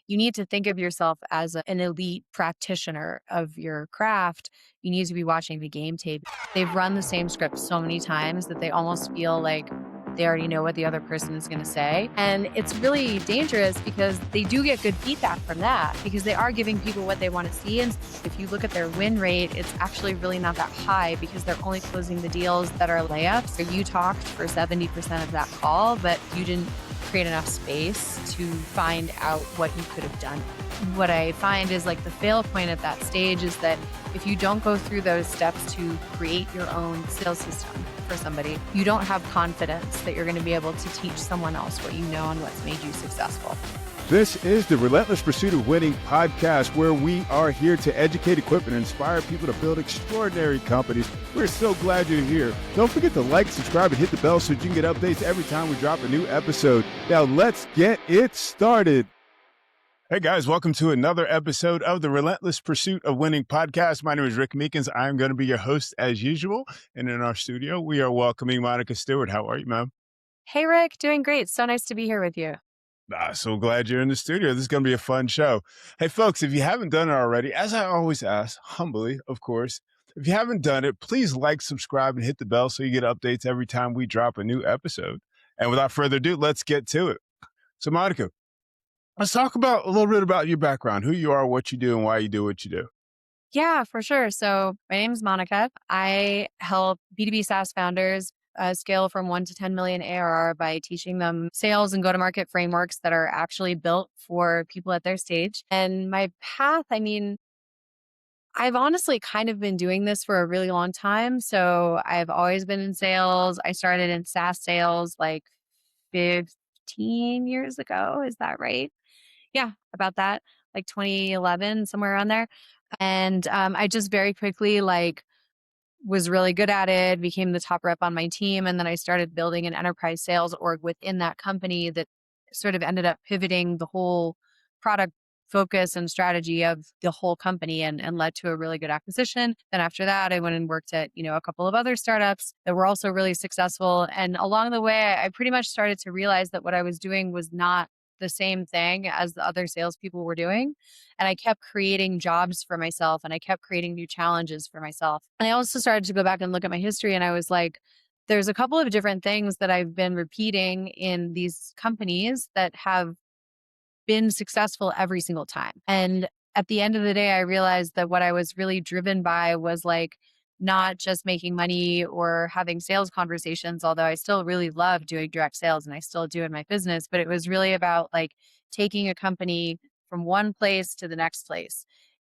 you need to think of yourself as an elite practitioner of your craft. You need to be watching the game tape. They've run the same script so many times that they almost feel like they already know what the other person is going to say. And it's really dangerous because they do get good feedback from that because they are giving people what they want to see. And if you look at their win rate, it's actually really not that high because they're only closing the deals that are layups. So you talked for 70% of that call, but you didn't create enough space to find out what you could have done. What I find is like the fail point at that stage is that if you don't go through those steps to create your own sales system for somebody, you don't have confidence that you're going to be able to teach someone else what you know and what's made you successful. This is the Relentless Pursuit of Winning podcast, where we are here to educate, equip, and inspire people to build extraordinary companies. We're so glad you're here. Don't forget to like, subscribe, and hit the bell so you can get updates every time we drop a new episode. Now let's get it started. Hey guys, welcome to another episode of the Relentless Pursuit of Winning podcast. My name is Rick Meekins. I'm going to be your host as usual. And in our studio, we are welcoming Monica Stewart. How are you, ma'am? Hey, Rick, doing great. So nice to be here with you. So glad you're in the studio. This is going to be a fun show. Hey, folks, if you haven't done it already, as I always ask, humbly, of course, if you haven't done it, please like, subscribe, and hit the bell so you get updates every time we drop a new episode. And without further ado, let's get to it. So, Monica, let's talk about a little bit about your background, who you are, what you do, and why you do what you do. Yeah, for sure. So my name is Monica. I help B2B SaaS founders scale from 1 to 10 million ARR by teaching them sales and go-to-market frameworks that are actually built for people at their stage. And my path, I've honestly kind of been doing this for a really long time. So I've always been in sales. I started in SaaS sales like 15 years ago. Is that right? Yeah, about that, like 2011, somewhere around there. And I just very quickly was really good at it, became the top rep on my team. And then I started building an enterprise sales org within that company that sort of ended up pivoting the whole product focus and strategy of the whole company and led to a really good acquisition. Then after that, I went and worked at, a couple of other startups that were also really successful. And along the way, I pretty much started to realize that what I was doing was not the same thing as the other salespeople were doing. And I kept creating jobs for myself and I kept creating new challenges for myself. And I also started to go back and look at my history and I was like, there's a couple of different things that I've been repeating in these companies that have been successful every single time. And at the end of the day, I realized that what I was really driven by was like not just making money or having sales conversations, although I still really love doing direct sales and I still do in my business, but it was really about like taking a company from one place to the next place.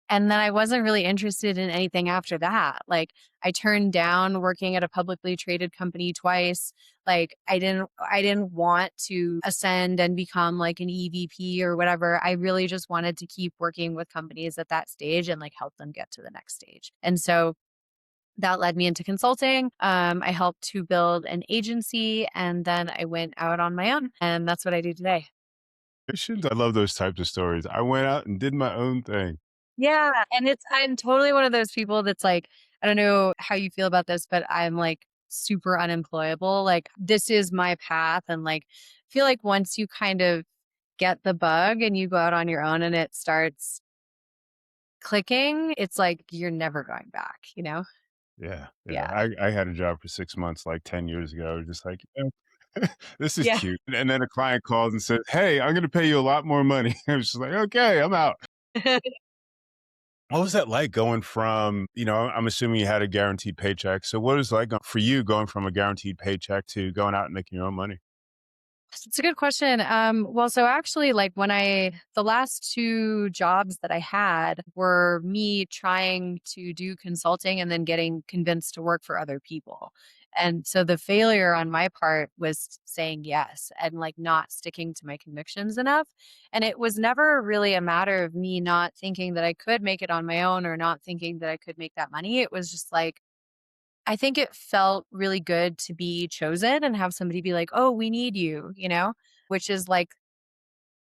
And then I wasn't really interested in anything after that. Like I turned down working at a publicly traded company twice. Like I didn't want to ascend and become like an EVP or whatever. I really just wanted to keep working with companies at that stage and like help them get to the next stage. And so that led me into consulting. I helped to build an agency and then I went out on my own and that's what I do today. I love those types of stories. I went out and did my own thing. Yeah. And I'm totally one of those people that's like, I don't know how you feel about this, but I'm like super unemployable. Like this is my path. And like, I feel like once you kind of get the bug and you go out on your own and it starts clicking, it's like, you're never going back, you know? Yeah. Yeah. I had a job for 6 months, like 10 years ago, just like, this is Yeah. cute. And then a client calls and says, hey, I'm going to pay you a lot more money. I was just like, okay, I'm out. What was that like going from, I'm assuming you had a guaranteed paycheck. So what is it like for you going from a guaranteed paycheck to going out and making your own money? It's a good question. Well, so actually, like the last two jobs that I had were me trying to do consulting and then getting convinced to work for other people. And so the failure on my part was saying yes and like not sticking to my convictions enough. And it was never really a matter of me not thinking that I could make it on my own or not thinking that I could make that money. It was just like, I think it felt really good to be chosen and have somebody be like, "Oh, we need you," which is like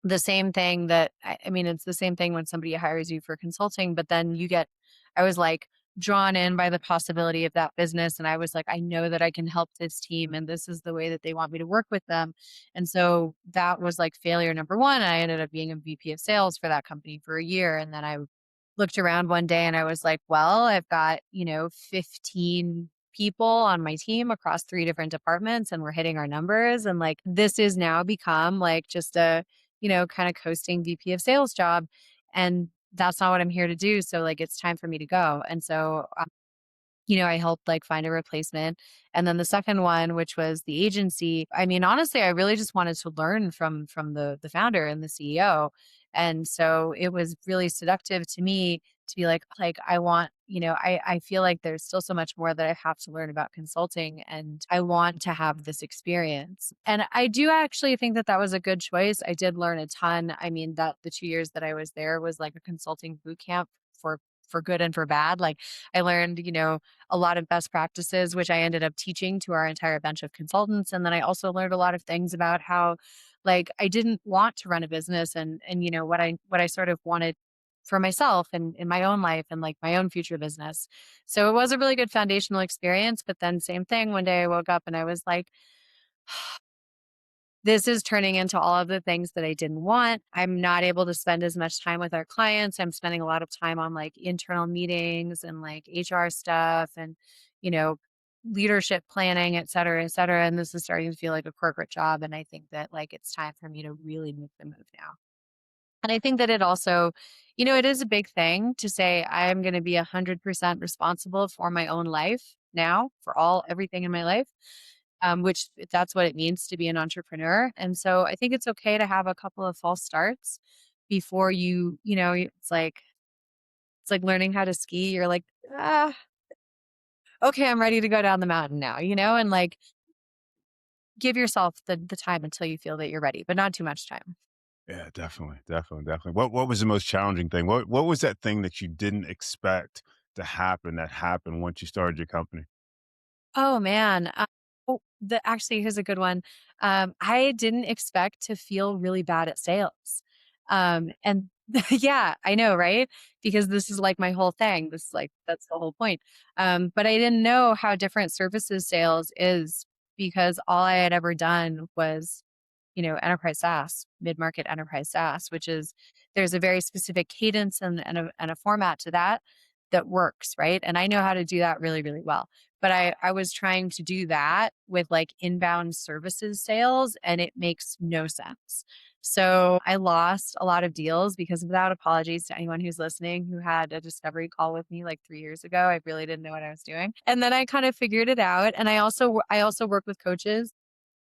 the same thing that I mean, it's the same thing when somebody hires you for consulting, but then I was like, drawn in by the possibility of that business. And I was like, I know that I can help this team and this is the way that they want me to work with them. And so that was like failure number one. I ended up being a VP of sales for that company for a year. And then I looked around one day and I was like, well, I've got, 15 people on my team across three different departments and we're hitting our numbers. And like, this is now become like just a, kind of coasting VP of sales job. And that's not what I'm here to do. So like, it's time for me to go. And so I helped like find a replacement. And then the second one, which was the agency, I mean, honestly, I really just wanted to learn from the founder and the CEO. And so it was really seductive to me to be like I want, I feel like there's still so much more that I have to learn about consulting and I want to have this experience. And I do actually think that that was a good choice. I did learn a ton. I mean, that the 2 years that I was there was like a consulting boot camp for good and for bad. Like I learned, a lot of best practices, which I ended up teaching to our entire bench of consultants. And then I also learned a lot of things about how like I didn't want to run a business and what I sort of wanted for myself and in my own life and like my own future business. So it was a really good foundational experience. But then same thing, one day I woke up and I was like, this is turning into all of the things that I didn't want. I'm not able to spend as much time with our clients. I'm spending a lot of time on like internal meetings and like HR stuff and, you know, leadership planning, et cetera, et cetera. And this is starting to feel like a corporate job. And I think that like it's time for me to really make the move now. And I think that it also, it is a big thing to say I'm going to be 100% responsible for my own life now, for everything in my life, which that's what it means to be an entrepreneur. And so I think it's okay to have a couple of false starts before it's like learning how to ski. You're like, okay, I'm ready to go down the mountain now, and like give yourself the time until you feel that you're ready, but not too much time. Yeah, definitely, definitely, definitely. What was the most challenging thing? What was that thing that you didn't expect to happen that happened once you started your company? Oh, man. Actually, here's a good one. I didn't expect to feel really bad at sales. And yeah, I know, right? Because this is like my whole thing. That's the whole point. But I didn't know how different services sales is because all I had ever done was enterprise SaaS, mid-market enterprise SaaS, which is there's a very specific cadence and a format to that works, right? And I know how to do that really, really well. But I was trying to do that with like inbound services sales and it makes no sense. So I lost a lot of deals because of that. Apologies to anyone who's listening who had a discovery call with me like 3 years ago. I really didn't know what I was doing. And then I kind of figured it out. And I also work with coaches.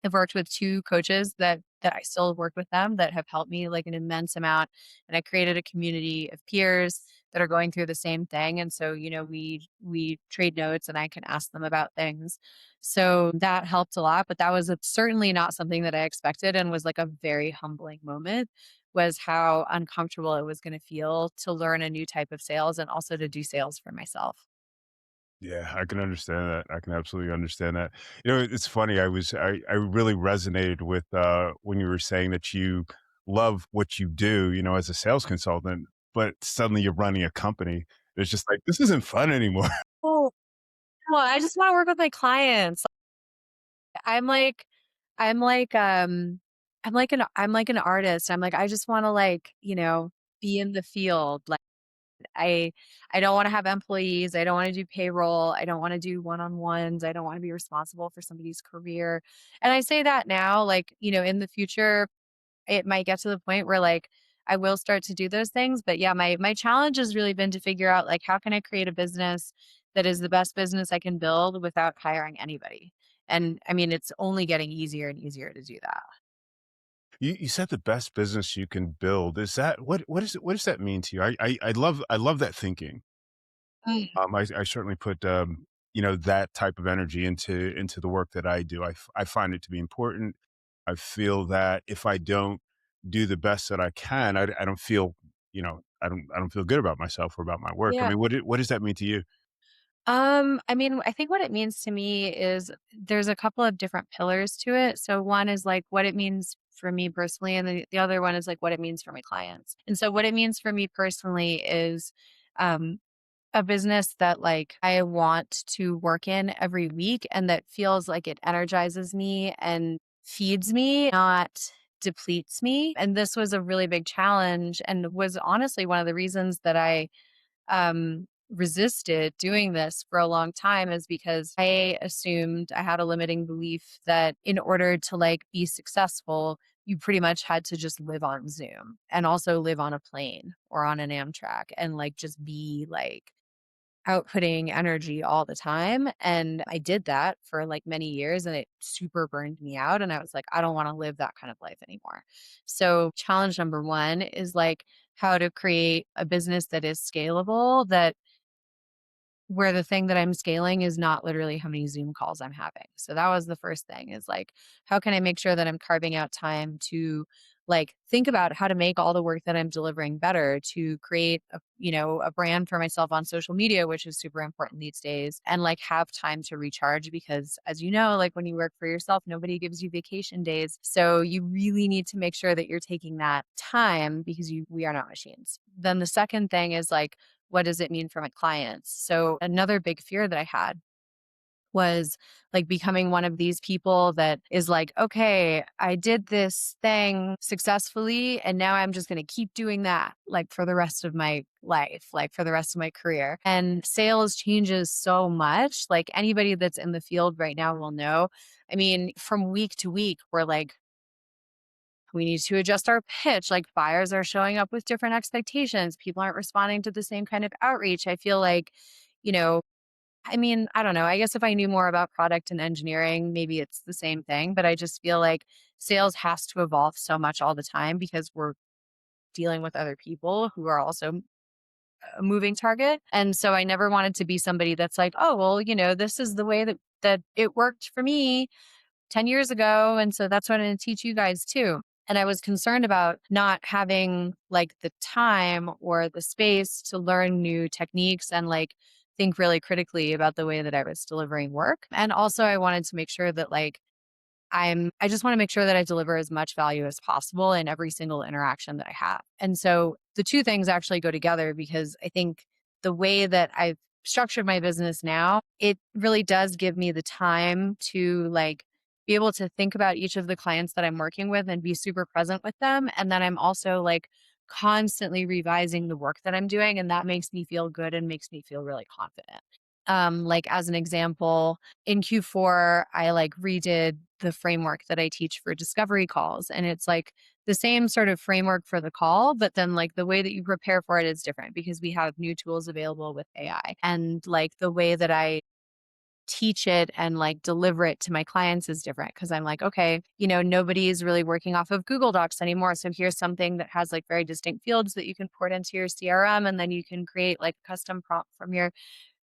I've worked with 2 coaches that I still work with them that have helped me like an immense amount, and I created a community of peers that are going through the same thing, and so, we trade notes and I can ask them about things. So that helped a lot, but that was certainly not something that I expected and was like a very humbling moment, was how uncomfortable it was gonna feel to learn a new type of sales and also to do sales for myself. Yeah, I can understand that. I can absolutely understand that. It's funny. I really resonated with when you were saying that you love what you do, as a sales consultant, but suddenly you're running a company. It's just like this isn't fun anymore. Oh, well, I just wanna work with my clients. I'm like I'm like, I'm like an artist. I'm like, I just wanna like, be in the field. Like I I don't wanna have employees. I don't wanna do payroll. I don't wanna do one-on-ones. I don't wanna be responsible for somebody's career. And I say that now, like, in the future, it might get to the point where like I will start to do those things. But yeah, my challenge has really been to figure out like how can I create a business that is the best business I can build without hiring anybody. And I mean, it's only getting easier and easier to do that. You said the best business you can build. Is that what does that mean to you? I love that thinking. Mm. I certainly put that type of energy into the work that I do. I find it to be important. I feel that if I don't do the best that I can, I don't feel I don't feel good about myself or about my work. I Yeah. mean, what does that mean to you? I mean, I think what it means to me is there's a couple of different pillars to it. So one is like what it means for me personally, and the other one is like what it means for my clients. And so what it means for me personally is, um, a business that like I want to work in every week and that feels like it energizes me and feeds me, not depletes me. And this was a really big challenge and was honestly one of the reasons that I resisted doing this for a long time is because I assumed I had a limiting belief that in order to like be successful, you pretty much had to just live on Zoom and also live on a plane or on an Amtrak and like just be like outputting energy all the time. And I did that for like many years and it super burned me out. And I was like, I don't want to live that kind of life anymore. So, challenge number one is like how to create a business that is scalable, that where the thing that I'm scaling is not literally how many Zoom calls I'm having. So that was the first thing is like, how can I make sure that I'm carving out time to like think about how to make all the work that I'm delivering better, to create a, a brand for myself on social media, which is super important these days, and like have time to recharge because as you know, like when you work for yourself, nobody gives you vacation days. So you really need to make sure that you're taking that time because we are not machines. Then the second thing is like, what does it mean for my clients? So another big fear that I had was like becoming one of these people that is like, okay, I did this thing successfully and now I'm just going to keep doing that like for the rest of my life, like for the rest of my career. And sales changes so much. Like anybody that's in the field right now will know. I mean, from week to week, we're like, we need to adjust our pitch. Like buyers are showing up with different expectations. People aren't responding to the same kind of outreach. I feel like, you know, I mean, I don't know. I guess if I knew more about product and engineering, maybe it's the same thing. But I just feel like sales has to evolve so much all the time because we're dealing with other people who are also a moving target. And so I never wanted to be somebody that's like, oh, well, this is the way that it worked for me 10 years ago. And so that's what I'm going to teach you guys too. And I was concerned about not having like the time or the space to learn new techniques and like think really critically about the way that I was delivering work. And also I wanted to make sure that like I just want to make sure that I deliver as much value as possible in every single interaction that I have. And so the two things actually go together because I think the way that I've structured my business now, it really does give me the time to like be able to think about each of the clients that I'm working with and be super present with them. And then I'm also like constantly revising the work that I'm doing. And that makes me feel good and makes me feel really confident. Like as an example, in Q4, I like redid the framework that I teach for discovery calls. And it's like the same sort of framework for the call, but then like the way that you prepare for it is different because we have new tools available with AI. And like the way that I teach it and like deliver it to my clients is different because I'm like, okay, nobody is really working off of Google Docs anymore. So here's something that has like very distinct fields that you can port into your CRM and then you can create like a custom prompt from your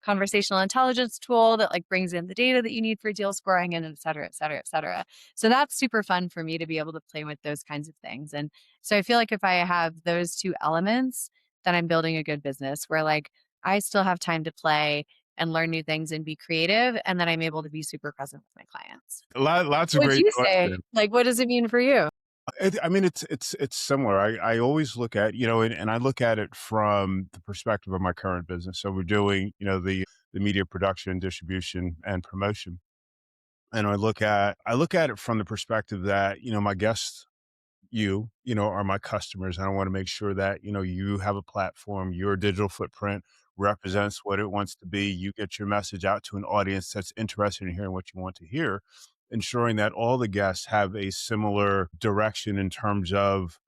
conversational intelligence tool that like brings in the data that you need for deal scoring and et cetera, et cetera, et cetera. So that's super fun for me to be able to play with those kinds of things. And so I feel like if I have those two elements, then I'm building a good business where like I still have time to play and learn new things and be creative. And then I'm able to be super present with my clients. Lots of What'd great you say? questions. Like, what does it mean for you? I mean, it's similar. I always look at, and I look at it from the perspective of my current business. So we're doing, the media production, distribution, and promotion. And I look at it from the perspective that, my guests, are my customers. And I want to make sure that, you have a platform, your digital footprint represents what it wants to be. You get your message out to an audience that's interested in hearing what you want to hear, ensuring that all the guests have a similar direction in terms of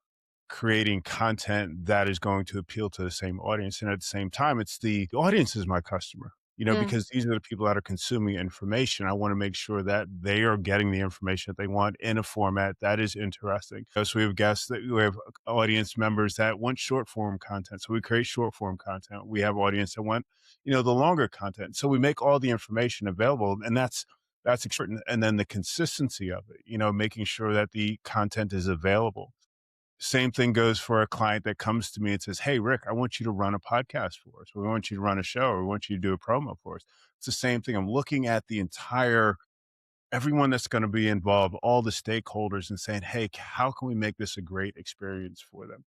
creating content that is going to appeal to the same audience. And at the same time, it's the audience is my customer, Mm, because these are the people that are consuming information. I want to make sure that they are getting the information that they want in a format that is interesting. So we have guests that we have audience members that want short form content. So we create short form content. We have audience that want, the longer content. So we make all the information available, and that's important. And then the consistency of it, making sure that the content is available. Same thing goes for a client that comes to me and says, "Hey, Rick, I want you to run a podcast for us. Or we want you to run a show, or we want you to do a promo for us." It's the same thing. I'm looking at the entire everyone that's going to be involved, all the stakeholders, and saying, "Hey, how can we make this a great experience for them?"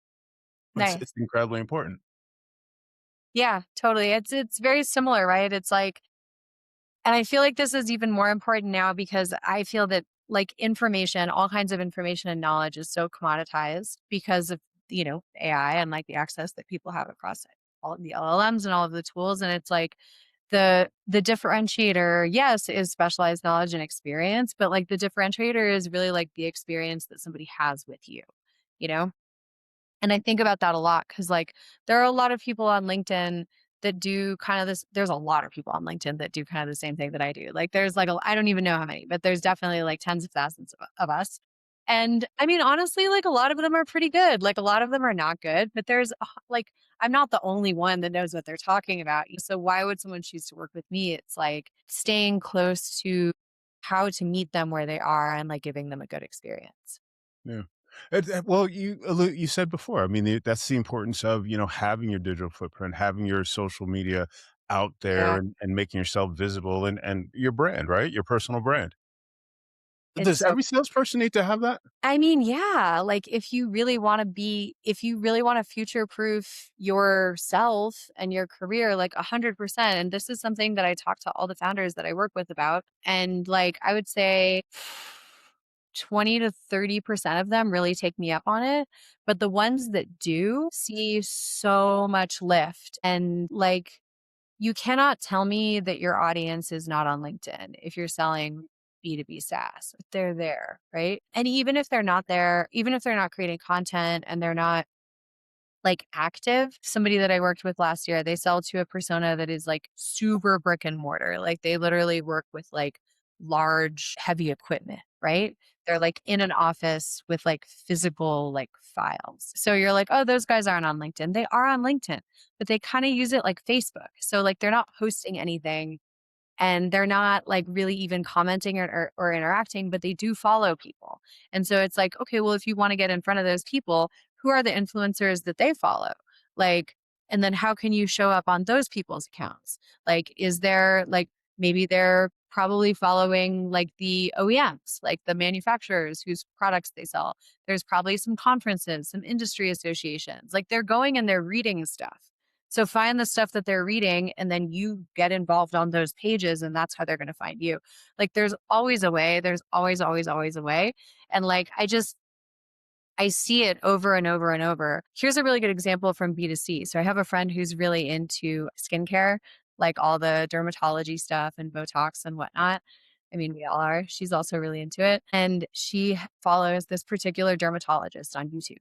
It's nice. it's incredibly important. Yeah, totally. It's very similar, right? It's like, and I feel like this is even more important now because I feel that like information, all kinds of information and knowledge is so commoditized because of, AI and like the access that people have across all of the LLMs and all of the tools. And it's like the differentiator, yes, is specialized knowledge and experience, but like the differentiator is really like the experience that somebody has with you, you know? And I think about that a lot because, like, there are a lot of people on LinkedIn that do kind of this. There's a lot of people on LinkedIn that do kind of the same thing that I do. Like, there's like, I don't even know how many, but there's definitely like tens of thousands of us. And I mean, honestly, like a lot of them are pretty good. Like, a lot of them are not good, but like, I'm not the only one that knows what they're talking about. So, why would someone choose to work with me? It's like staying close to how to meet them where they are and like giving them a good experience. Yeah. Well, you said before. I mean, that's the importance of having your digital footprint, having your social media out there, Yeah. and making yourself visible, and your brand, right? Your personal brand. It's Does so every salesperson need to have that? I mean, yeah, like if you really want to future proof yourself and your career, like 100%. And this is something that I talk to all the founders that I work with about. And like, I would say 20 to 30% of them really take me up on it. But the ones that do see so much lift and like, you cannot tell me that your audience is not on LinkedIn if you're selling B2B SaaS. They're there, right? And even if they're not there, even if they're not creating content and they're not like active, somebody that I worked with last year, they sell to a persona that is like super brick and mortar. Like they literally work with like large, heavy equipment, right? They're like in an office with like physical like files. So you're like, oh, those guys aren't on LinkedIn. They are on LinkedIn, but they kind of use it like Facebook. So like they're not posting anything and they're not like really even commenting or interacting, but they do follow people. And so it's like, okay, well, if you want to get in front of those people, who are the influencers that they follow? Like, and then how can you show up on those people's accounts? Like, is there like maybe they're probably following like the OEMs, like the manufacturers whose products they sell. There's probably some conferences, some industry associations. Like they're going and they're reading stuff. So find the stuff that they're reading and then you get involved on those pages and that's how they're going to find you. Like there's always a way. There's always, always, always a way. And like I see it over and over and over. Here's a really good example from B2C. So I have a friend who's really into skincare, like all the dermatology stuff and Botox and whatnot. I mean, we all are. She's also really into it. And she follows this particular dermatologist on YouTube.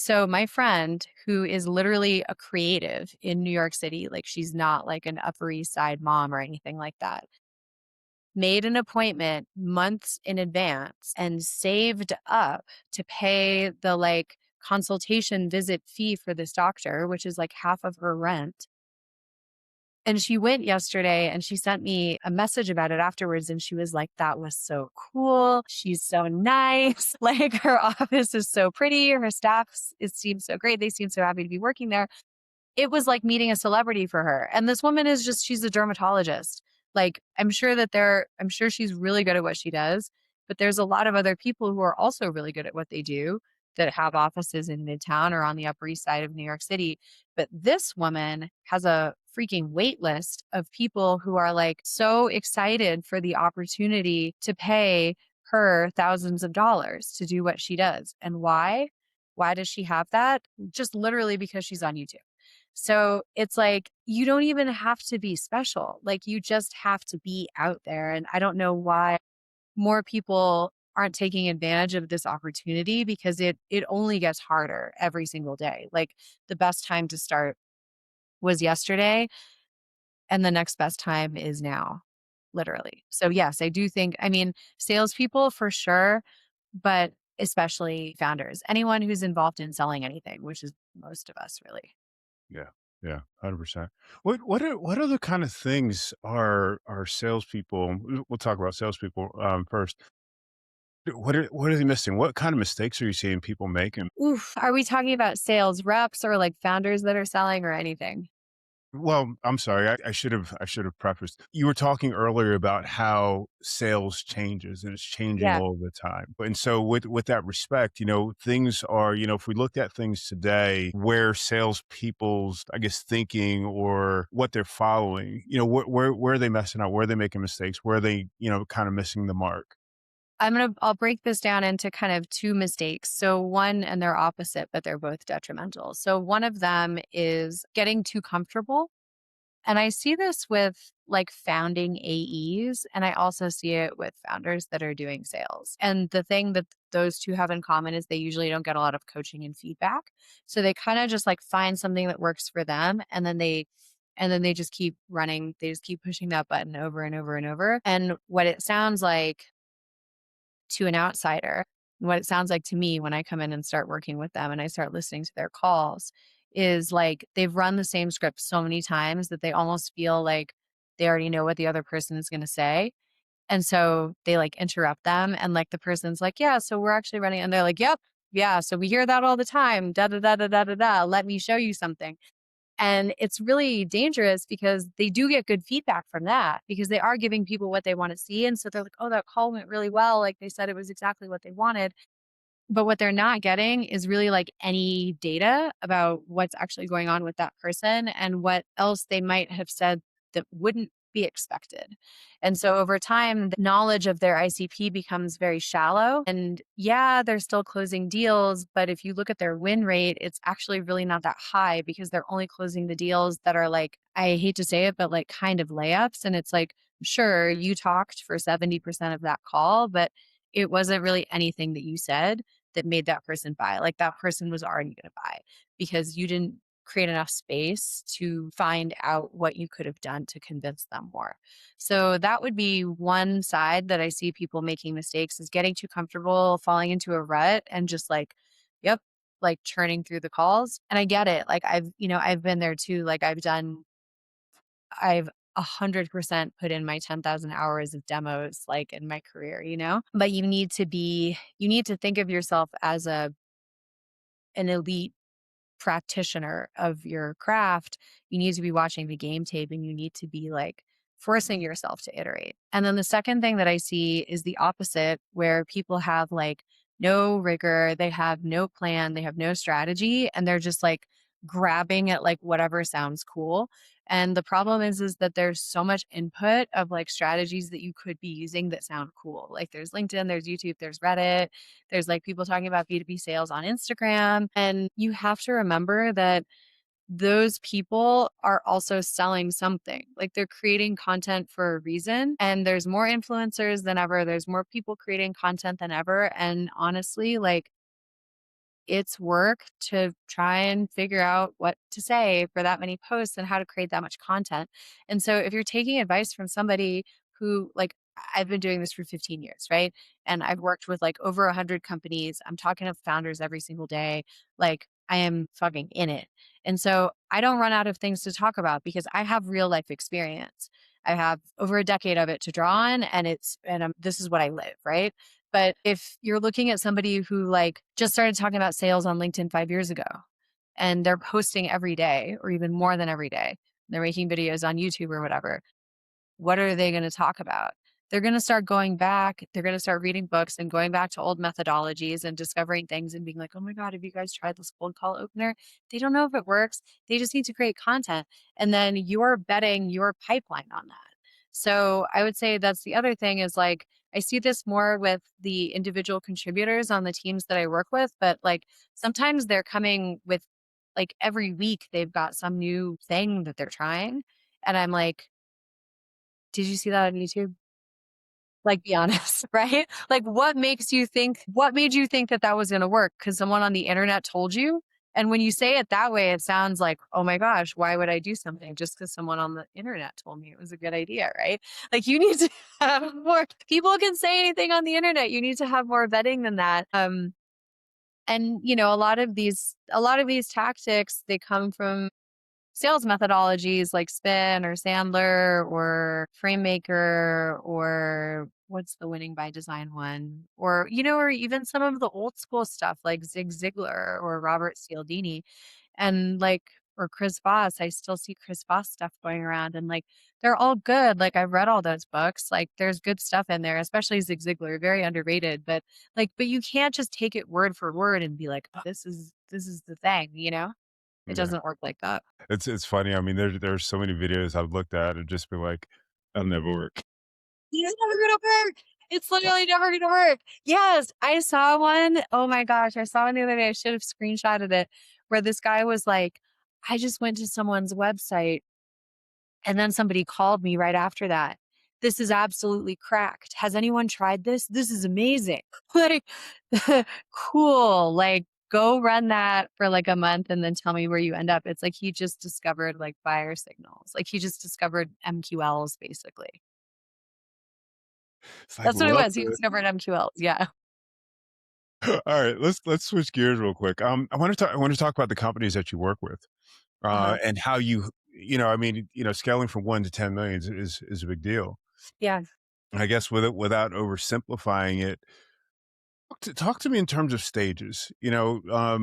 So my friend, who is literally a creative in New York City, like she's not like an Upper East Side mom or anything like that, made an appointment months in advance and saved up to pay the like consultation visit fee for this doctor, which is like half of her rent. And she went yesterday and she sent me a message about it afterwards. And she was like, that was so cool. She's so nice. Like her office is so pretty. Her staff, it seems so great. They seem so happy to be working there. It was like meeting a celebrity for her. And this woman is just, she's a dermatologist. Like, I'm sure she's really good at what she does, but there's a lot of other people who are also really good at what they do that have offices in Midtown or on the Upper East Side of New York City. But this woman has a freaking wait list of people who are like so excited for the opportunity to pay her thousands of dollars to do what she does. And why? Why does she have that? Just literally because she's on YouTube. So it's like, you don't even have to be special. Like, you just have to be out there. And I don't know why more people aren't taking advantage of this opportunity because it only gets harder every single day. Like, the best time to start was yesterday, and the next best time is now, literally. So, yes, I do think, I mean, salespeople for sure, but especially founders, anyone who's involved in selling anything, which is most of us, really. Yeah, yeah, 100%. What other kind of things are salespeople? We'll talk about salespeople first. What are they missing? What kind of mistakes are you seeing people making? Oof. Are we talking about sales reps or like founders that are selling or anything? Well, I'm sorry. I should have prefaced. You were talking earlier about how sales changes and it's changing Yeah. all the time. And so with that respect, things are, if we looked at things today where salespeople's, I guess, thinking or what they're following, where are they messing up? Where are they making mistakes? Where are they, kind of missing the mark? I'll break this down into kind of two mistakes. So one, and they're opposite, but they're both detrimental. So one of them is getting too comfortable. And I see this with like founding AEs, and I also see it with founders that are doing sales. And the thing that those two have in common is they usually don't get a lot of coaching and feedback. So they kind of just like find something that works for them, and then they just keep running. They just keep pushing that button over and over and over. And what it sounds like to an outsider, and what it sounds like to me when I come in and start working with them and I start listening to their calls is like they've run the same script so many times that they almost feel like they already know what the other person is going to say. And so they like interrupt them and like the person's like, "Yeah, so we're actually running." And they're like, "Yep. Yeah, so we hear that all the time. Da da da da da da da. Let me show you something." And it's really dangerous because they do get good feedback from that because they are giving people what they want to see. And so they're like, "Oh, that call went really well. Like they said it was exactly what they wanted." But what they're not getting is really like any data about what's actually going on with that person and what else they might have said that wouldn't be expected. And so over time, the knowledge of their ICP becomes very shallow. And yeah, they're still closing deals, but if you look at their win rate, it's actually really not that high because they're only closing the deals that are like, I hate to say it, but like kind of layups. And it's like, sure, you talked for 70% of that call, but it wasn't really anything that you said that made that person buy. Like that person was already going to buy because you didn't create enough space to find out what you could have done to convince them more. So that would be one side that I see people making mistakes is getting too comfortable, falling into a rut and just like, yep, like churning through the calls. And I get it. Like I've been there too. Like I've 100% put in my 10,000 hours of demos like in my career. But you need to think of yourself as an elite practitioner of your craft. You need to be watching the game tape and you need to be like forcing yourself to iterate. And then the second thing that I see is the opposite, where people have like no rigor, they have no plan, they have no strategy, and they're just like grabbing at like whatever sounds cool. And the problem is that there's so much input of like strategies that you could be using that sound cool. Like there's LinkedIn, there's YouTube, there's Reddit, there's like people talking about B2B sales on Instagram. And you have to remember that those people are also selling something. Like they're creating content for a reason. And there's more influencers than ever. There's more people creating content than ever. And honestly, like it's work to try and figure out what to say for that many posts and how to create that much content. And so if you're taking advice from somebody who like I've been doing this for 15 years, right? And I've worked with like over 100 companies. I'm talking to founders every single day. Like I am fucking in it. And so I don't run out of things to talk about because I have real life experience. I have over a decade of it to draw on this is what I live, right? But if you're looking at somebody who like just started talking about sales on LinkedIn 5 years ago and they're posting every day or even more than every day, they're making videos on YouTube or whatever, what are they going to talk about? They're going to start going back. They're going to start reading books and going back to old methodologies and discovering things and being like, oh my God, have you guys tried this cold call opener? They don't know if it works. They just need to create content. And then you're betting your pipeline on that. So I would say that's the other thing is like, I see this more with the individual contributors on the teams that I work with, but like sometimes they're coming with like every week they've got some new thing that they're trying. And I'm like, did you see that on YouTube? Like, be honest, right? Like, what made you think that that was going to work? Because someone on the internet told you. And when you say it that way, it sounds like, oh my gosh, why would I do something just because someone on the internet told me it was a good idea, right? Like, you need to have more. People can say anything on the internet. You need to have more vetting than that. And a lot of these tactics, they come from sales methodologies like Spin or Sandler or Framemaker or what's the winning by design one? Or even some of the old school stuff like Zig Ziglar or Robert Cialdini. And like or Chris Voss. I still see Chris Voss stuff going around and like they're all good. Like I've read all those books. Like there's good stuff in there, especially Zig Ziglar, very underrated. But you can't just take it word for word and be like, oh, this is the thing, you know? It Yeah. doesn't work like that. It's funny. I mean, there's so many videos I've looked at and just been like, "That'll never work." It's never gonna work. It's literally never gonna work. Yes, I saw one. Oh my gosh, I saw one the other day. I should have screenshotted it where this guy was like, I just went to someone's website and then somebody called me right after that. This is absolutely cracked. Has anyone tried this? This is amazing. Like, cool. Like, go run that for like a month and then tell me where you end up. It's like he just discovered like buyer signals. Like he just discovered MQLs basically. It's like, That's what it love was. He it. discovered MQLs. Yeah. All right, let's switch gears real quick. I want to talk about the companies that you work with, Uh-huh. and how I mean, scaling from 1 to 10 million is a big deal. Yeah. I guess without oversimplifying it, talk to me in terms of stages. I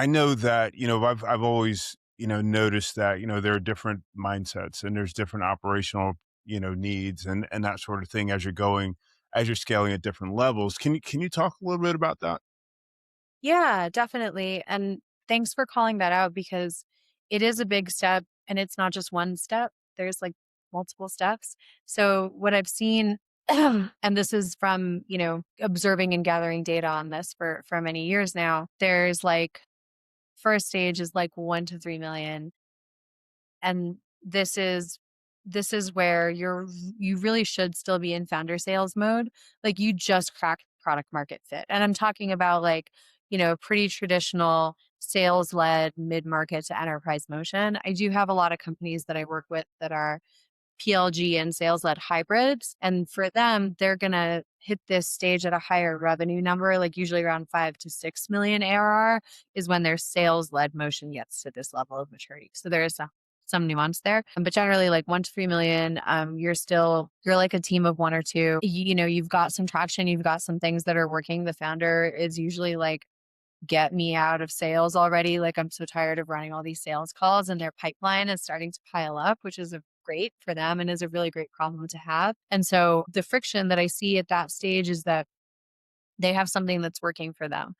know that I've always noticed that there are different mindsets and there's different operational needs and that sort of thing as you're scaling at different levels. Can you talk a little bit about that? Yeah, definitely. And thanks for calling that out because it is a big step and it's not just one step. There's like multiple steps. So what I've seen and this is from, observing and gathering data on this for many years now. There's like first stage is like 1 to 3 million and this is where you really should still be in founder sales mode. Like you just cracked product market fit. And I'm talking about like, pretty traditional sales led mid market to enterprise motion. I do have a lot of companies that I work with that are PLG and sales led hybrids. And for them, they're going to hit this stage at a higher revenue number, like usually around 5 to 6 million ARR is when their sales led motion gets to this level of maturity. So there is some nuance there. But generally like 1 to 3 million, you're like a team of one or two. You've got some traction, you've got some things that are working. The founder is usually like, get me out of sales already. Like I'm so tired of running all these sales calls and their pipeline is starting to pile up, which is great for them and is a really great problem to have. And so the friction that I see at that stage is that they have something that's working for them,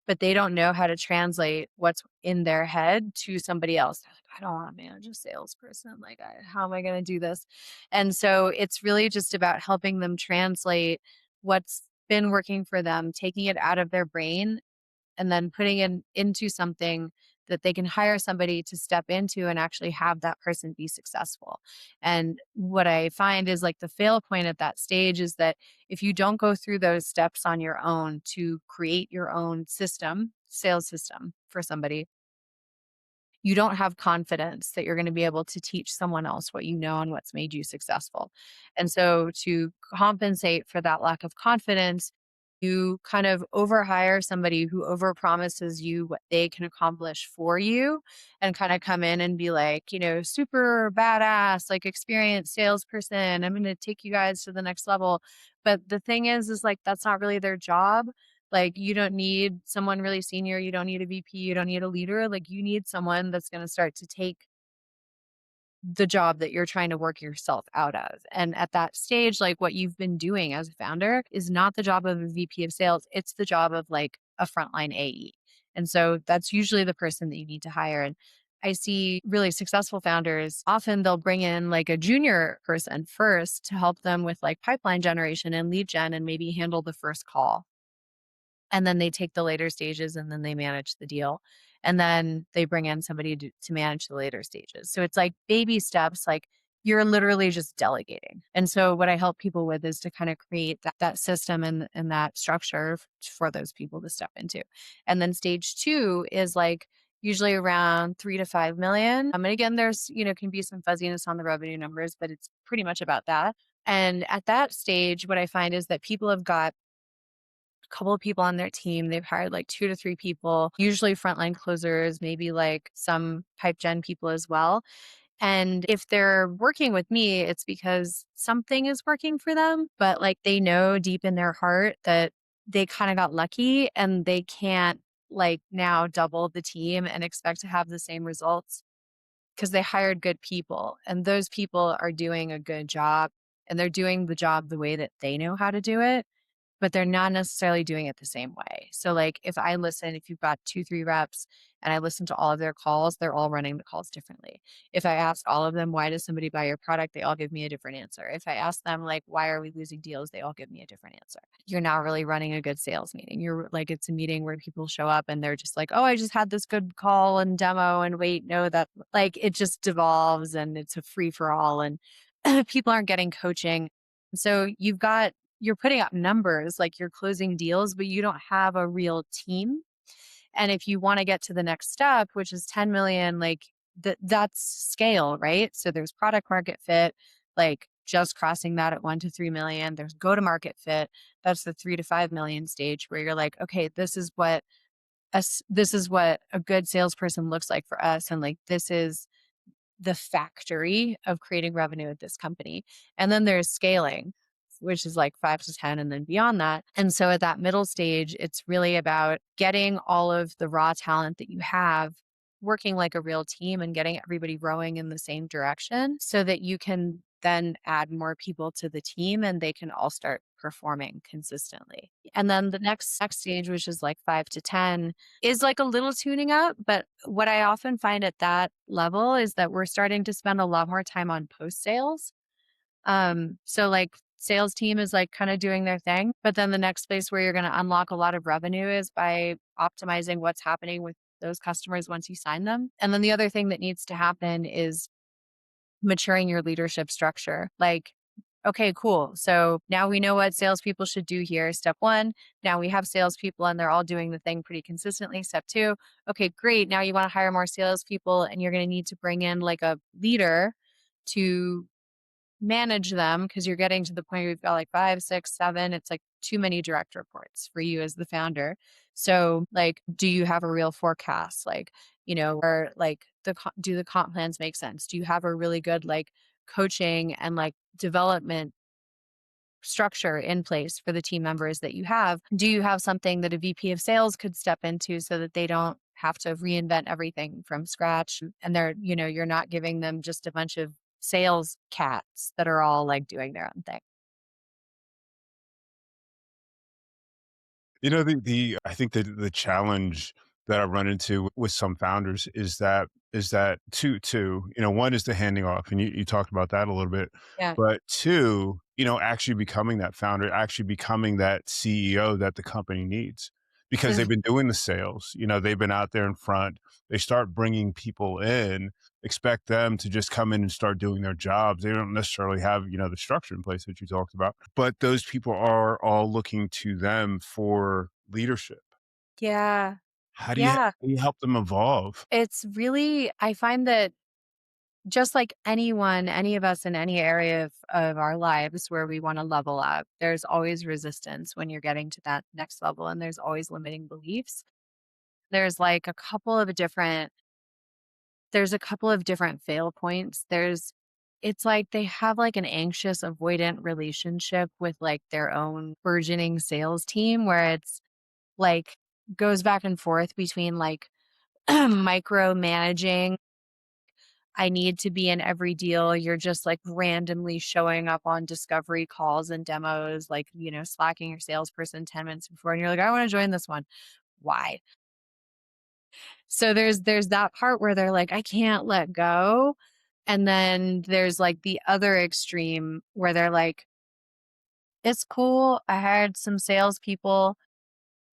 but they don't know how to translate what's in their head to somebody else. They're like, I don't want to manage a salesperson. Like, how am I going to do this? And so it's really just about helping them translate what's been working for them, taking it out of their brain and then putting it into something that they can hire somebody to step into and actually have that person be successful. And what I find is like the fail point at that stage is that if you don't go through those steps on your own to create your own system, sales system for somebody, you don't have confidence that you're going to be able to teach someone else what you know and what's made you successful. And so to compensate for that lack of confidence, you kind of overhire somebody who overpromises you what they can accomplish for you and kind of come in and be like, super badass, like experienced salesperson. I'm going to take you guys to the next level. But the thing is like, that's not really their job. Like, you don't need someone really senior, you don't need a VP, you don't need a leader, like, you need someone that's gonna start to take the job that you're trying to work yourself out of, and at that stage, like, what you've been doing as a founder is not the job of a VP of sales, it's the job of, like, a frontline AE, and so that's usually the person that you need to hire, and I see really successful founders, often they'll bring in, like, a junior person first to help them with, like, pipeline generation and lead gen and maybe handle the first call. And then they take the later stages and then they manage the deal. And then they bring in somebody to manage the later stages. So it's like baby steps, like you're literally just delegating. And so what I help people with is to kind of create that system and that structure for those people to step into. And then stage two is like usually around 3 to 5 million. And again, there's, can be some fuzziness on the revenue numbers, but it's pretty much about that. And at that stage, what I find is that people have got couple of people on their team. They've hired like 2 to 3 people, usually frontline closers, maybe like some pipe gen people as well. And if they're working with me, it's because something is working for them, but like they know deep in their heart that they kind of got lucky and they can't like now double the team and expect to have the same results because they hired good people and those people are doing a good job and they're doing the job the way that they know how to do it, but they're not necessarily doing it the same way. So, like, if you've got 2, 3 reps and I listen to all of their calls, they're all running the calls differently. If I ask all of them, why does somebody buy your product? They all give me a different answer. If I ask them, like, why are we losing deals? They all give me a different answer. You're not really running a good sales meeting. You're like, it's a meeting where people show up and they're just like, oh, I just had this good call and demo. And wait, no, that like it just devolves and it's a free for all. And people aren't getting coaching. So you're putting up numbers, like you're closing deals, but you don't have a real team. And if you want to get to the next step, which is 10 million, like that's scale, right? So there's product market fit, like just crossing that at 1 to 3 million. There's go to market fit. That's the 3 to 5 million stage where you're like, okay, this is what a good salesperson looks like for us. And like, this is the factory of creating revenue at this company. And then there's scaling, which is like 5 to 10 and then beyond that. And so at that middle stage, it's really about getting all of the raw talent that you have working like a real team and getting everybody rowing in the same direction so that you can then add more people to the team and they can all start performing consistently. And then the next stage, which is like 5 to 10, is like a little tuning up. But what I often find at that level is that we're starting to spend a lot more time on post sales. So like sales team is like kind of doing their thing, but then the next place where you're going to unlock a lot of revenue is by optimizing what's happening with those customers once you sign them. And then the other thing that needs to happen is maturing your leadership structure. Like, okay, cool. So now we know what salespeople should do here. Step one, now we have salespeople and they're all doing the thing pretty consistently. Step two, okay, great. Now you want to hire more salespeople and you're going to need to bring in like a leader to manage them because you're getting to the point where you've got like 5, 6, 7. It's like too many direct reports for you as the founder. So, like, do you have a real forecast? Like, or like do the comp plans make sense? Do you have a really good like coaching and like development structure in place for the team members that you have? Do you have something that a VP of sales could step into so that they don't have to reinvent everything from scratch and you're not giving them just a bunch of sales cats that are all like doing their own thing. The I think that the challenge that I run into with some founders is that one is the handing off, and you talked about that a little bit, Yeah. but two, actually becoming that founder, actually becoming that CEO that the company needs because they've been doing the sales, they've been out there in front. They start bringing people in, expect them to just come in and start doing their jobs. They don't necessarily have, the structure in place that you talked about, but those people are all looking to them for leadership. Yeah. How do you, how Yeah. do you help them evolve? I find that just like any of us in any area of our lives where we want to level up, there's always resistance when you're getting to that next level and there's always limiting beliefs. There's like a couple of different fail points. It's like they have like an anxious avoidant relationship with like their own burgeoning sales team where it's like goes back and forth between like micromanaging. I need to be in every deal. You're just like randomly showing up on discovery calls and demos, like, slacking your salesperson 10 minutes before. And you're like, I want to join this one. Why? So there's that part where they're like, I can't let go. And then there's like the other extreme where they're like, it's cool. I hired some salespeople.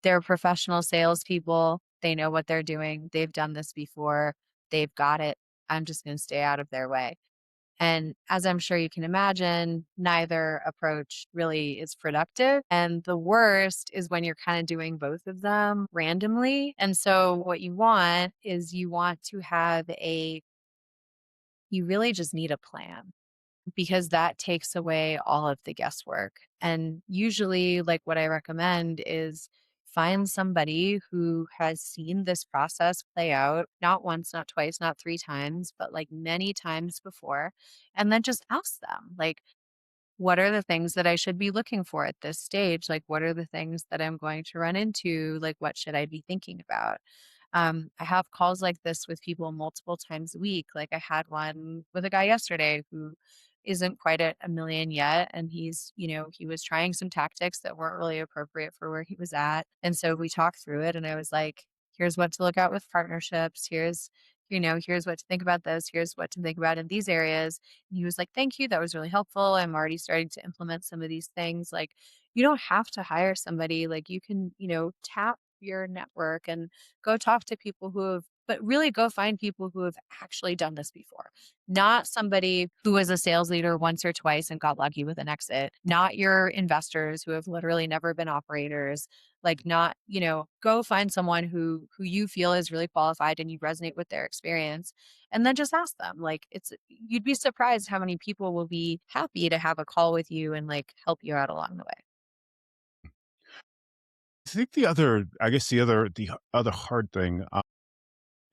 They're professional salespeople. They know what they're doing. They've done this before. They've got it. I'm just going to stay out of their way. And as I'm sure you can imagine, neither approach really is productive. And the worst is when you're kind of doing both of them randomly. And so what you want is you really just need a plan because that takes away all of the guesswork. And usually, like what I recommend is find somebody who has seen this process play out, not once, not twice, not 3 times, but like many times before. And then just ask them, like, what are the things that I should be looking for at this stage? Like, what are the things that I'm going to run into? Like, what should I be thinking about? I have calls like this with people multiple times a week. Like I had one with a guy yesterday who isn't quite at a million yet. And he was trying some tactics that weren't really appropriate for where he was at. And so we talked through it and I was like, here's what to look out with partnerships. Here's what to think about this. Here's what to think about in these areas. And he was like, thank you. That was really helpful. I'm already starting to implement some of these things. Like, you don't have to hire somebody. Like, you can, tap your network and go talk to people but really go find people who have actually done this before. Not somebody who was a sales leader once or twice and got lucky with an exit. Not your investors who have literally never been operators. Like not, go find someone who you feel is really qualified and you resonate with their experience and then just ask them. Like you'd be surprised how many people will be happy to have a call with you and like help you out along the way. I think the other hard thing,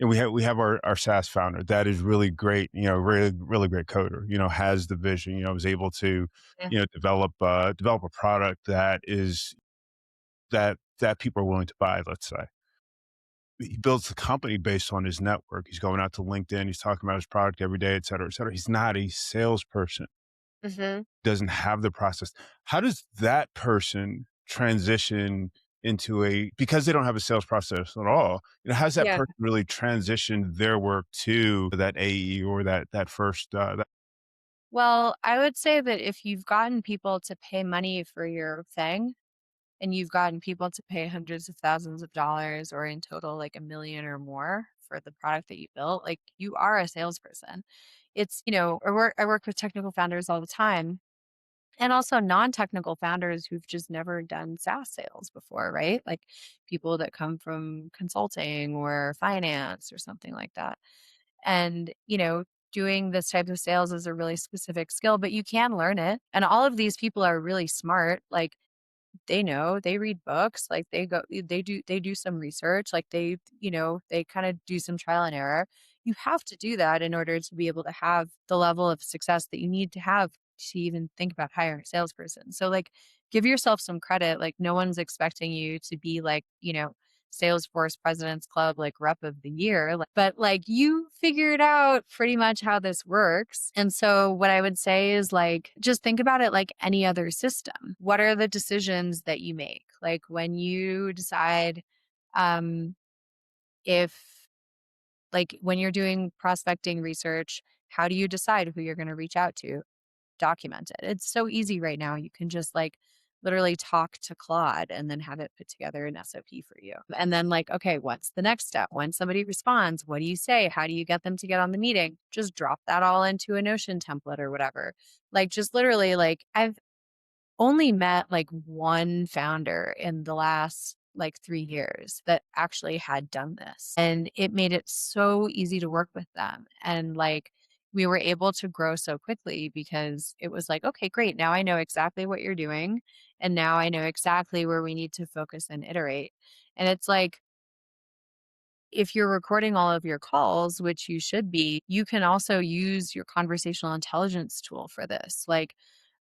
and we have our SaaS founder that is really great, really really great coder, has the vision, is able to, Yeah. develop a product that people are willing to buy. Let's say he builds the company based on his network. He's going out to LinkedIn. He's talking about his product every day, et cetera, et cetera. He's not a salesperson. Hmm. Doesn't have the process. How does that person transition into because they don't have a sales process at all, how does that Yeah. person really transition their work to that AE or that first, Well, I would say that if you've gotten people to pay money for your thing and you've gotten people to pay hundreds of thousands of dollars or in total like a million or more for the product that you built, like you are a salesperson. I work with technical founders all the time and also non-technical founders who've just never done SaaS sales before, right? Like people that come from consulting or finance or something like that. And, doing this type of sales is a really specific skill, but you can learn it. And all of these people are really smart. Like they read books, like they do some research, like they kind of do some trial and error. You have to do that in order to be able to have the level of success that you need to have to even think about hiring a salesperson. So like give yourself some credit. Like no one's expecting you to be like, Salesforce President's Club like rep of the year. But like you figured out pretty much how this works. And so what I would say is like just think about it like any other system. What are the decisions that you make? Like when you decide um if like when you're doing prospecting research, how do you decide who you're going to reach out to? Document it. It's so easy right now. You can just like literally talk to Claude and then have it put together an SOP for you. And then like, okay, what's the next step? When somebody responds, what do you say? How do you get them to get on the meeting? Just drop that all into a Notion template or whatever. Like just literally like I've only met like one founder in the last like 3 years that actually had done this, and it made it so easy to work with them, and, like, we were able to grow so quickly because it was like, "Okay, great, now I know exactly what you're doing, and now I know exactly where we need to focus and iterate." And it's like if you're recording all of your calls, which you should be, you can also use your conversational intelligence tool for this. Like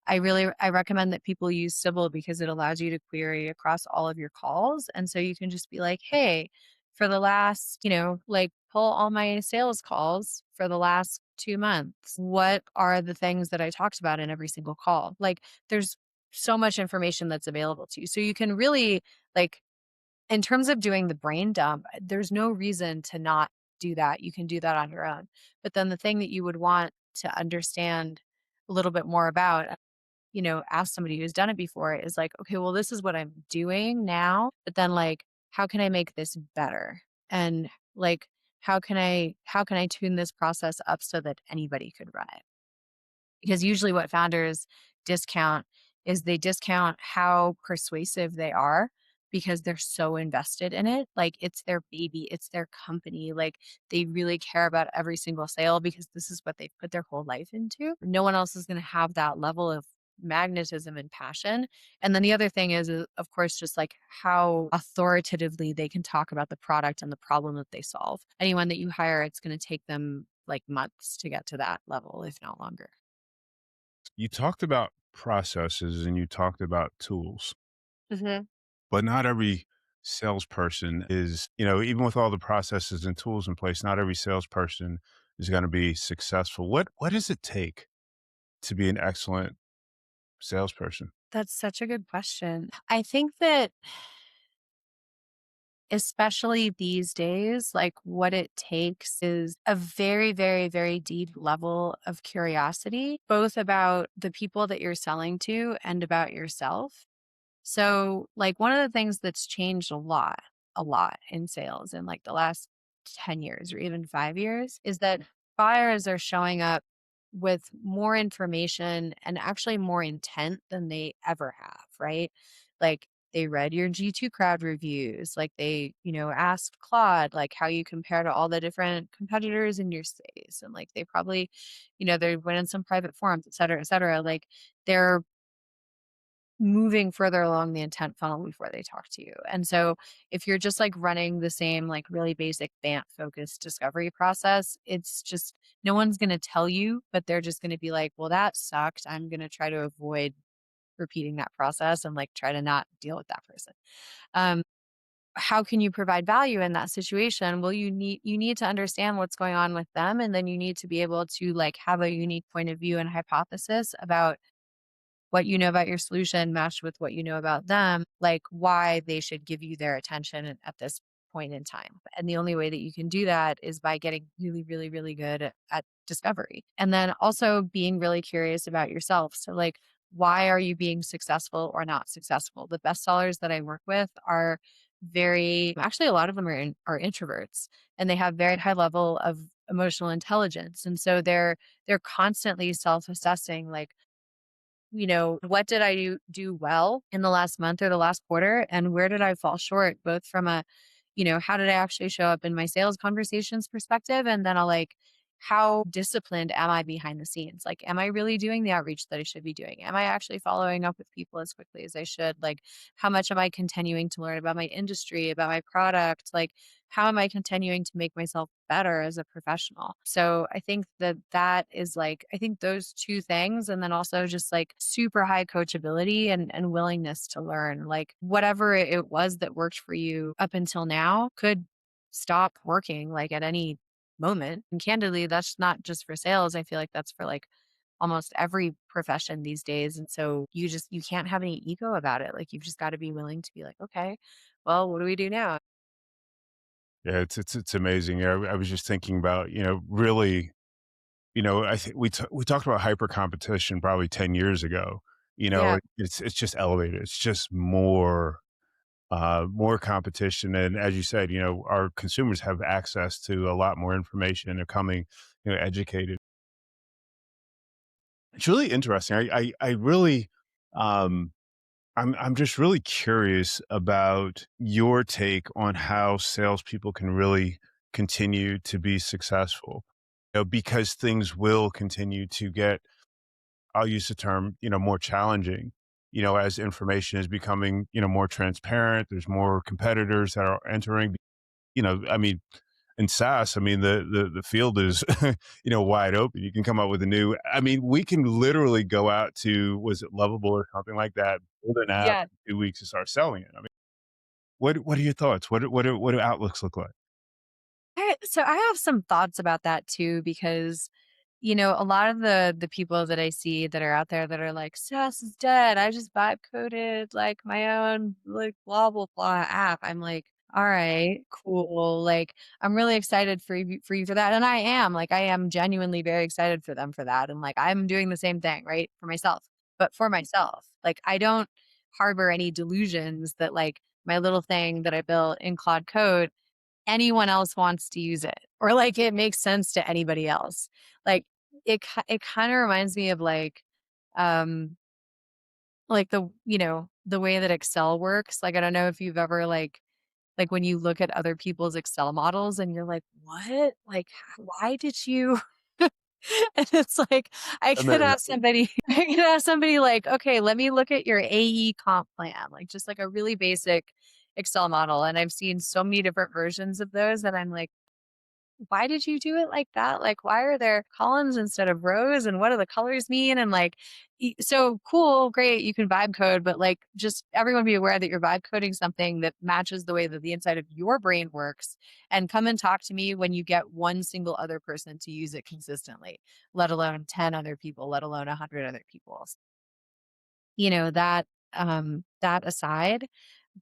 I recommend that people use Sybil because it allows you to query across all of your calls. And so you can just be like, hey, for the last, like pull all my sales calls for the last 2 months. What are the things that I talked about in every single call? Like there's so much information that's available to you. So you can really like in terms of doing the brain dump, there's no reason to not do that. You can do that on your own. But then the thing that you would want to understand a little bit more about, ask somebody who's done it before is like, okay, well, this is what I'm doing now, but then like, how can I make this better? And like, how can I tune this process up so that anybody could run it? Because usually what founders discount is they discount how persuasive they are because they're so invested in it. Like it's their baby, it's their company. Like they really care about every single sale because this is what they've put their whole life into. No one else is going to have that level of magnetism and passion. And then the other thing is, of course, just like how authoritatively they can talk about the product and the problem that they solve. Anyone that you hire, it's going to take them like months to get to that level, if not longer. you talked about processes and you talked about tools, Mhm. but not every salesperson is, even with all the processes and tools in place, not every salesperson is going to be successful. What does it take to be an excellent salesperson? That's such a good question. I think that especially these days, like what it takes is a very, very, very deep level of curiosity, both about the people that you're selling to and about yourself. So, like, one of the things that's changed a lot in sales in like the last 10 years or even 5 years is that buyers are showing up with more information and actually more intent than they ever have, right? Like, they read your G2 crowd reviews, like asked Claude, like how you compare to all the different competitors in your space. And like they probably, they went in some private forums, et cetera, et cetera. Like they're moving further along the intent funnel before they talk to you. And so if you're just like running the same like really basic BANT focused discovery process, it's just no one's going to tell you, but they're just going to be like, well, that sucked. I'm going to try to avoid repeating that process and like try to not deal with that person. Um, how can you provide value in that situation? Well, you need to understand what's going on with them, and then you need to be able to like have a unique point of view and hypothesis about what you know about your solution matched with what you know about them, like why they should give you their attention at this point in time. And the only way that you can do that is by getting really, really, really good at discovery. And then also being really curious about yourself. So, like, why are you being successful or not successful? The best sellers that I work with are very, actually, a lot of them are introverts and they have very high level of emotional intelligence. And so they're constantly self-assessing, like, what did I do well in the last month or the last quarter? And where did I fall short, both from a, how did I actually show up in my sales conversations perspective? And then how disciplined am I behind the scenes? Like, am I really doing the outreach that I should be doing? Am I actually following up with people as quickly as I should? Like, how much am I continuing to learn about my industry, about my product? Like, how am I continuing to make myself better as a professional? So I think that is like, I think those two things. And then also just like super high coachability and willingness to learn, like whatever it was that worked for you up until now could stop working like at any moment. And candidly, that's not just for sales. I feel like that's for like almost every profession these days. And so you can't have any ego about it. Like you've just got to be willing to be like, okay, well, what do we do now? Yeah, it's amazing. I was just thinking about, really, I think we talked about hyper competition probably 10 years ago. Yeah. It's just elevated. It's just more competition. And as you said, our consumers have access to a lot more information. They're coming, educated. It's really interesting. I really, um, I'm just really curious about your take on how salespeople can really continue to be successful. Because things will continue to get, I'll use the term, more challenging, as information is becoming, more transparent. There's more competitors that are entering. I mean, in SaaS, I mean, the field is, wide open. You can come up with a new, I mean, we can literally go out to, was it Lovable or something like that, build an app Yeah. in 2 weeks and start selling it. I mean, what are your thoughts? What do outlooks look like? So I have some thoughts about that too, because a lot of the people that I see that are out there that are like, SaaS is dead. I just vibe coded like my own like blah blah blah app. I'm like, all right, cool. Like I'm really excited for you for that. And I am genuinely very excited for them for that. And like I'm doing the same thing, right? For myself. But for myself, like I don't harbor any delusions that like my little thing that I built in Claude Code anyone else wants to use it or like it makes sense to anybody else. Like it kind of reminds me of um like the way that Excel works. Like I don't know if you've ever like when you look at other people's Excel models and you're like, "What? Like why did you?" And it's like I And could then, ask somebody I could ask somebody like, "Okay, let me look at your AE comp plan." Like just like a really basic Excel model, and I've seen so many different versions of those that I'm like, why did you do it like that? Like, why are there columns instead of rows? And what do the colors mean? And like, so cool, great, you can vibe code, but like, just everyone be aware that you're vibe coding something that matches the way that the inside of your brain works. And come and talk to me when you get one single other person to use it consistently, let alone 10 other people, let alone 100 other people. That that aside,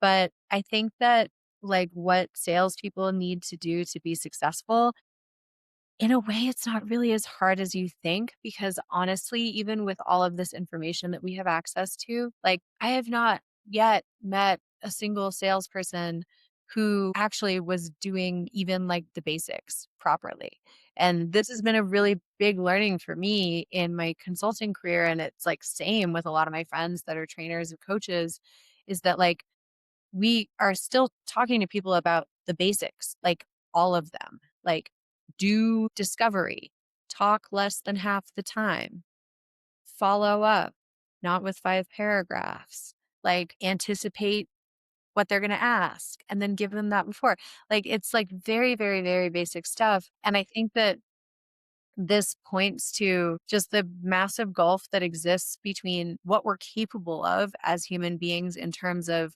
but I think that like what salespeople need to do to be successful, in a way, it's not really as hard as you think because honestly, even with all of this information that we have access to, like I have not yet met a single salesperson who actually was doing even like the basics properly. And this has been a really big learning for me in my consulting career. And it's like same with a lot of my friends that are trainers and coaches, is that like we are still talking to people about the basics, like all of them. Like, do discovery, talk less than half the time, follow up, not with 5 paragraphs, like anticipate what they're going to ask and then give them that before. Like, it's like very, very, very basic stuff. And I think that this points to just the massive gulf that exists between what we're capable of as human beings in terms of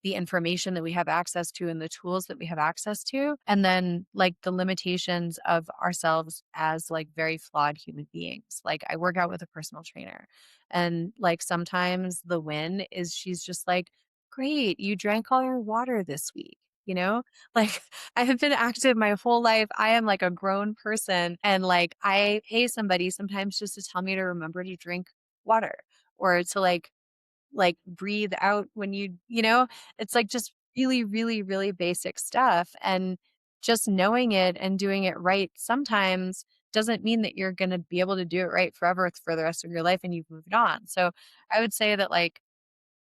the information that we have access to and the tools that we have access to, and then like the limitations of ourselves as like very flawed human beings. Like I work out with a personal trainer, and like sometimes the win is she's just like, great, you drank all your water this week. You know, like I have been active my whole life. I am like a grown person, and like I pay somebody sometimes just to tell me to remember to drink water or to like breathe out when it's like just really, really, really basic stuff. And just knowing it and doing it right sometimes doesn't mean that you're going to be able to do it right forever for the rest of your life and you've moved on. So I would say that like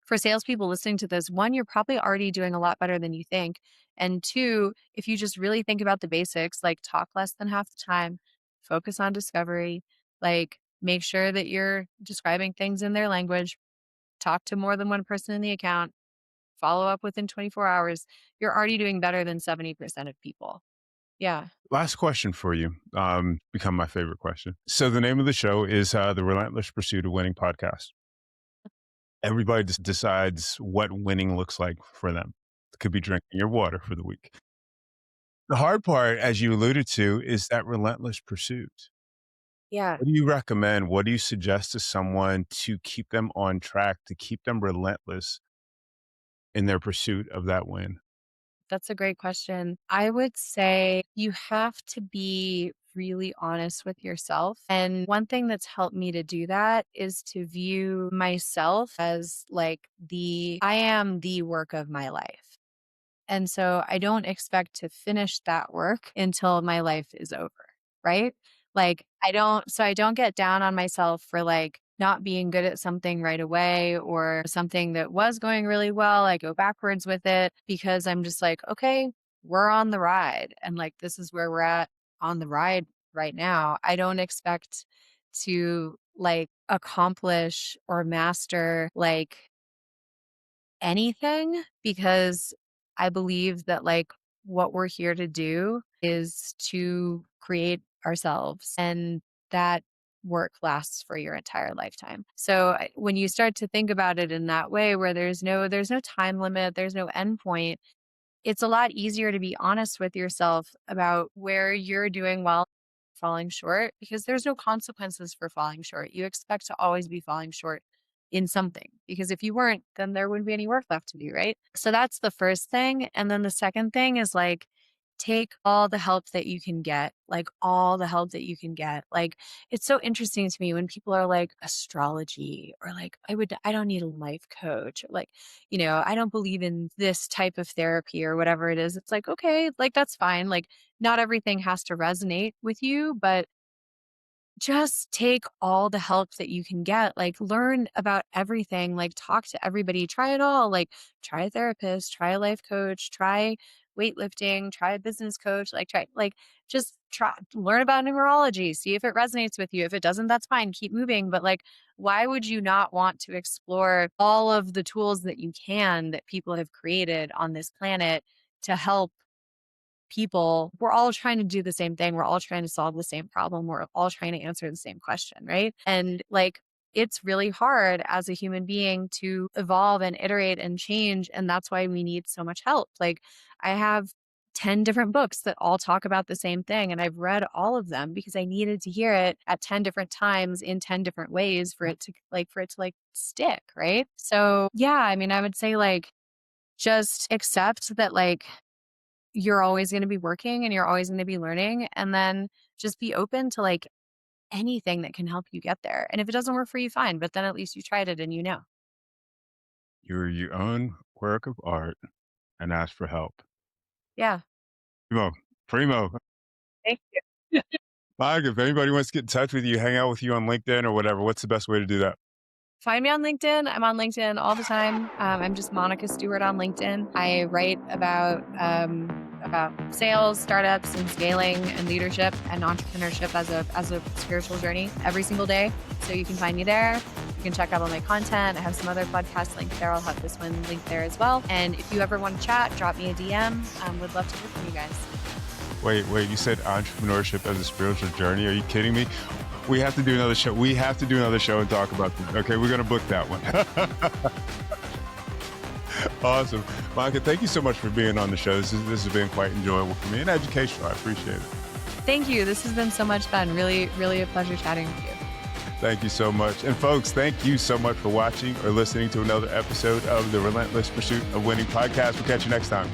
for salespeople listening to this, one, you're probably already doing a lot better than you think. And two, if you just really think about the basics, like talk less than half the time, focus on discovery, like make sure that you're describing things in their language, talk to more than one person in the account, follow up within 24 hours, you're already doing better than 70% of people. Yeah. Last question for you. Become my favorite question. So the name of the show is the Relentless Pursuit of Winning podcast. Everybody just decides what winning looks like for them. It could be drinking your water for the week. The hard part, as you alluded to, is that relentless pursuit. Yeah. What do you recommend? What do you suggest to someone to keep them on track, to keep them relentless in their pursuit of that win? That's a great question. I would say you have to be really honest with yourself. And one thing that's helped me to do that is to view myself as like I am the work of my life. And so I don't expect to finish that work until my life is over, right? Like I don't get down on myself for like not being good at something right away or something that was going really well. I go backwards with it because I'm just like, okay, we're on the ride. And like, this is where we're at on the ride right now. I don't expect to like accomplish or master like anything because I believe that like what we're here to do is to create ourselves and that work lasts for your entire lifetime. So when you start to think about it in that way where there's no time limit, there's no end point, it's a lot easier to be honest with yourself about where you're doing well, falling short, because there's no consequences for falling short. You expect to always be falling short in something because if you weren't, then there wouldn't be any work left to do, right? So that's the first thing. And then the second thing is like, take all the help that you can get, like all the help that you can get. Like, it's so interesting to me when people are like astrology or like, I don't need a life coach. Or like, I don't believe in this type of therapy or whatever it is. It's like, okay, like that's fine. Like, not everything has to resonate with you, but just take all the help that you can get, like learn about everything, like talk to everybody, try it all, like try a therapist, try a life coach, try weightlifting, try a business coach, like try like just try learn about numerology, see if it resonates with you. If it doesn't, that's fine, keep moving. But like, why would you not want to explore all of the tools that you can that people have created on this planet to help people, we're all trying to do the same thing. We're all trying to solve the same problem. We're all trying to answer the same question, right? And like, it's really hard as a human being to evolve and iterate and change. And that's why we need so much help. Like, I have 10 different books that all talk about the same thing. And I've read all of them because I needed to hear it at 10 different times in 10 different ways for it to like stick. Right. So yeah, I mean, I would say like just accept that like you're always going to be working and you're always going to be learning. And then just be open to like anything that can help you get there. And if it doesn't work for you, fine. But then at least you tried it and you know. You're your own work of art and ask for help. Yeah. Primo, primo. Thank you. Mike, if anybody wants to get in touch with you, hang out with you on LinkedIn or whatever, what's the best way to do that? Find me on LinkedIn. I'm on LinkedIn all the time. I'm just Monica Stewart on LinkedIn. I write about sales, startups, and scaling, and leadership and entrepreneurship as a spiritual journey every single day. So you can find me there. You can check out all my content. I have some other podcasts linked there. I'll have this one linked there as well. And if you ever want to chat, drop me a DM. Would love to hear from you guys. Wait, you said entrepreneurship as a spiritual journey. Are you kidding me? We have to do another show. We have to do another show and talk about that. Okay, we're going to book that one. Awesome. Monica, thank you so much for being on the show. This has been quite enjoyable for me and educational. I appreciate it. Thank you. This has been so much fun. Really, really a pleasure chatting with you. Thank you so much. And folks, thank you so much for watching or listening to another episode of the Relentless Pursuit of Winning podcast. We'll catch you next time.